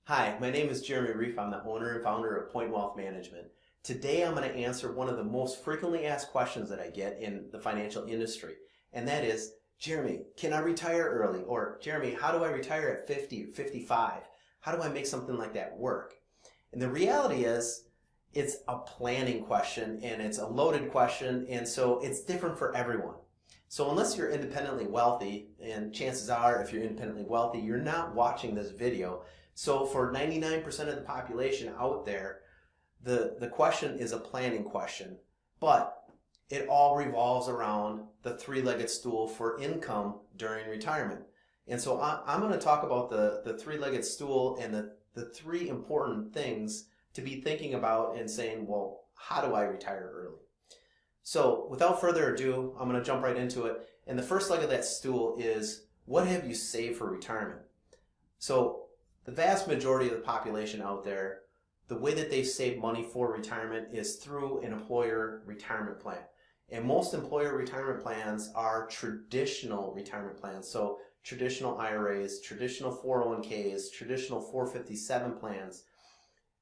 Hi, my name is Jeremy Reef. I'm the owner and founder of Point Wealth Management. Today I'm going to answer one of the most frequently asked questions that I get in the financial industry, and that is, Jeremy, can I retire early? Or, Jeremy, how do I retire at 50 or 55? How do I make something like that work? And the reality is, it's a planning question, and it's a loaded question, and so it's different for everyone. So unless you're independently wealthy, and chances are if you're independently wealthy, you're not watching this video. So for 99% of the population out there, the question is a planning question, but it all revolves around the three-legged stool for income during retirement. And so I'm going to talk about the three-legged stool and the three important things to be thinking about and saying, well, how do I retire early? So without further ado, I'm going to jump right into it. And the first leg of that stool is, what have you saved for retirement? So the vast majority of the population out there, the way that they save money for retirement is through an employer retirement plan. And most employer retirement plans are traditional retirement plans. So traditional IRAs, traditional 401ks, traditional 457 plans.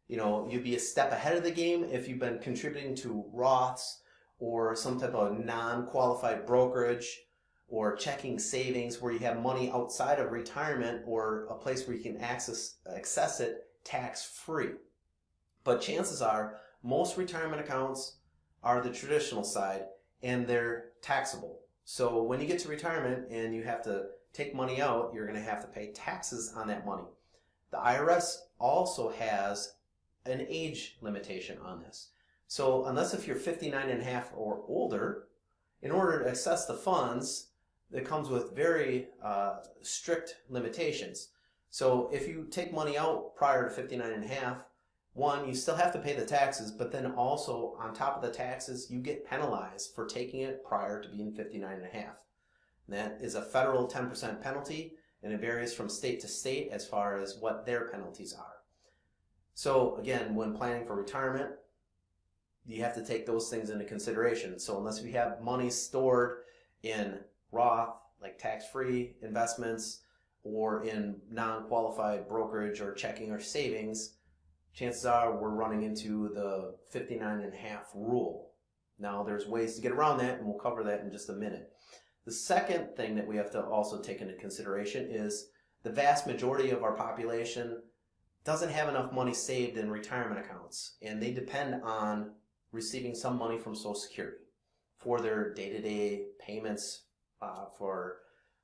You know, you'd be a step ahead of the game if you've been contributing to Roths or some type of non-qualified brokerage or checking savings where you have money outside of retirement or a place where you can access it tax-free. But chances are most retirement accounts are the traditional side and they're taxable. So when you get to retirement and you have to take money out, you're going to have to pay taxes on that money. The IRS also has an age limitation on this. So unless if you're 59 and a half or older, in order to access the funds, it comes with very strict limitations. So if you take money out prior to 59 and a half, one, you still have to pay the taxes, but then also on top of the taxes, you get penalized for taking it prior to being 59 and a half. And that is a federal 10% penalty, and it varies from state to state as far as what their penalties are. So again, when planning for retirement, you have to take those things into consideration. So unless we have money stored in Roth, like tax-free investments, or in non-qualified brokerage or checking or savings, chances are we're running into the 59 and a half rule. Now there's ways to get around that, and we'll cover that in just a minute. The second thing that we have to also take into consideration is the vast majority of our population doesn't have enough money saved in retirement accounts, and they depend on receiving some money from Social Security for their day-to-day payments for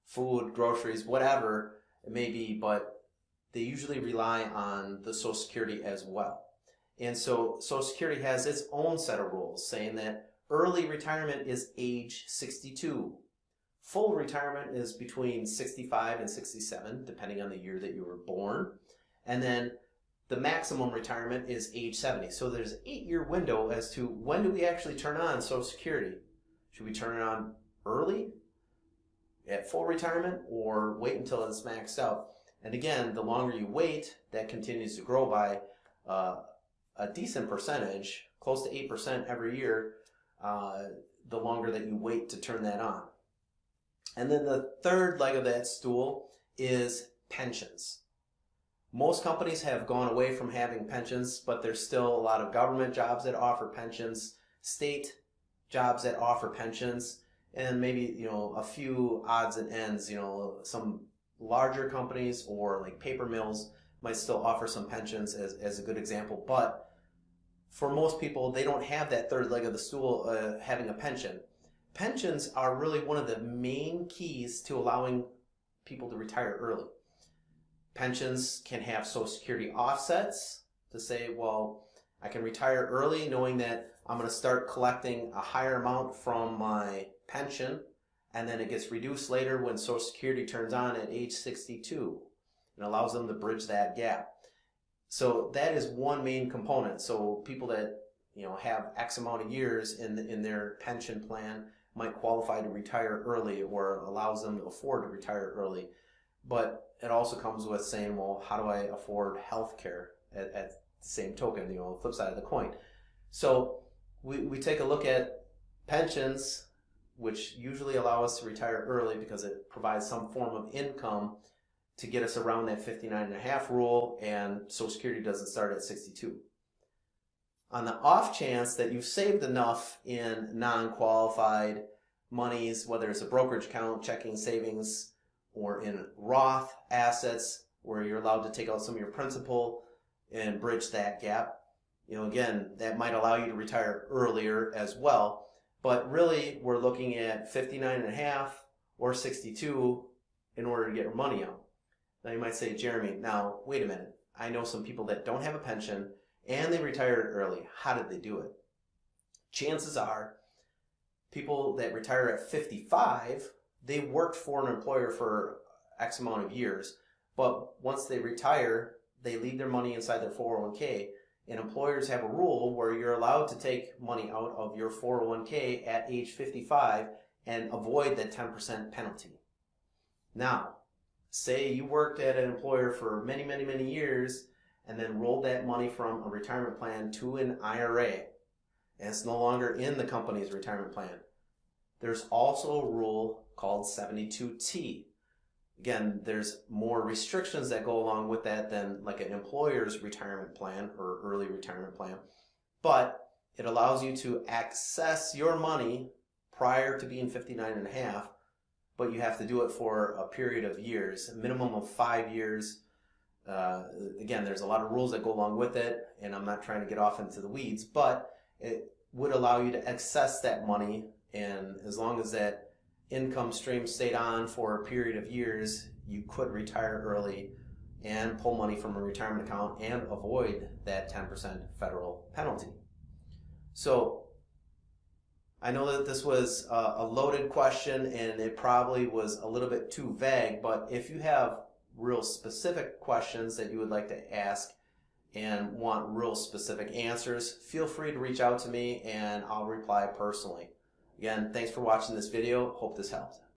food, groceries, whatever it may be, but they usually rely on the Social Security as well. And so Social Security has its own set of rules saying that early retirement is age 62. Full retirement is between 65 and 67, depending on the year that you were born. And then the maximum retirement is age 70. So there's an 8-year window as to when do we actually turn on Social Security. Should we turn it on early at full retirement or wait until it's maxed out? And again, the longer you wait, that continues to grow by a decent percentage, close to 8% every year, the longer that you wait to turn that on. And then the third leg of that stool is pensions. Most companies have gone away from having pensions, but there's still a lot of government jobs that offer pensions, state jobs that offer pensions, and maybe, a few odds and ends, some larger companies or like paper mills might still offer some pensions as a good example. But for most people, they don't have that third leg of the stool, having a pension. Pensions are really one of the main keys to allowing people to retire early. Pensions can have Social Security offsets to say, well, I can retire early knowing that I'm going to start collecting a higher amount from my pension, and then it gets reduced later when Social Security turns on at age 62. It allows them to bridge that gap. So that is one main component. So people that have X amount of years in their pension plan might qualify to retire early, or allows them to afford to retire early. But it also comes with saying, well, how do I afford health care at the same token, the flip side of the coin. So we take a look at pensions, which usually allow us to retire early because it provides some form of income to get us around that 59.5 rule, and Social Security doesn't start at 62. On the off chance that you've saved enough in non-qualified monies, whether it's a brokerage account, checking, savings, or in Roth assets where you're allowed to take out some of your principal and bridge that gap, again, that might allow you to retire earlier as well. But really, we're looking at 59.5 or 62 in order to get your money out. Now you might say, Jeremy, now wait a minute. I know some people that don't have a pension and they retired early. How did they do it? Chances are, people that retire at 55, they worked for an employer for X amount of years, but once they retire, they leave their money inside their 401k, and employers have a rule where you're allowed to take money out of your 401k at age 55 and avoid that 10% penalty. Now, say you worked at an employer for many, many, many years and then rolled that money from a retirement plan to an IRA, and it's no longer in the company's retirement plan. There's also a rule called 72T. Again, there's more restrictions that go along with that than like an employer's retirement plan or early retirement plan, but it allows you to access your money prior to being 59.5, but you have to do it for a period of years, a minimum of 5 years. Again, there's a lot of rules that go along with it, and I'm not trying to get off into the weeds, but it would allow you to access that money, and as long as that income stream stayed on for a period of years, you could retire early and pull money from a retirement account and avoid that 10% federal penalty. So I know that this was a loaded question and it probably was a little bit too vague, but if you have real specific questions that you would like to ask and want real specific answers, feel free to reach out to me and I'll reply personally. Again, thanks for watching this video. Hope this helped.